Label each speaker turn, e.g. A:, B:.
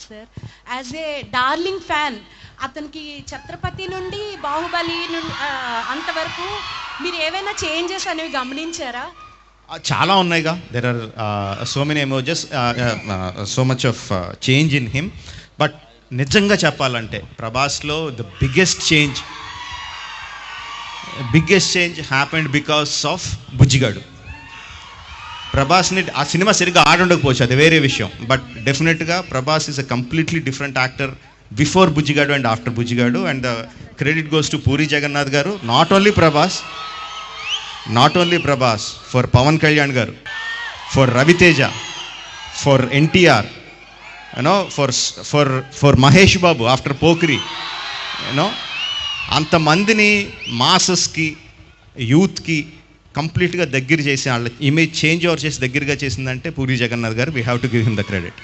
A: Sir as a darling fan అతనికి ఛత్రపతి నుండి బాహుబలి నుండి అంతవరకు మీరు ఏవైనా చేంజెస్ అనేవి గమనించారా?
B: చాలా ఉన్నాయిగా. There are so many emojis, so much of change in him. But నిజంగా చెప్పాలంటే ప్రభాస్లో the biggest change happened because of Bujjigadu. ప్రభాస్ని ఆ సినిమా సరిగ్గా ఆడుండకపోవచ్చు, అది వేరే విషయం. బట్ డెఫినెట్గా Prabhas is a completely different actor before Bujjigadu and after Bujjigadu. And the credit goes to Puri Jagannadh garu. Not only Prabhas, for Pawan Kalyan garu, for Ravi Teja, for NTR, you know, for Mahesh Babu after పోఖ్రి, you know, అంతమందిని మాసెస్కి, యూత్కి కంప్లీట్గా దగ్గర చేసి వాళ్ళ ఇమేజ్ చేంజ్ ఓవర్ చేసి దగ్గరగా చేసిందంటే పూరి జగన్నాథ్ గారు. We have to give him the credit.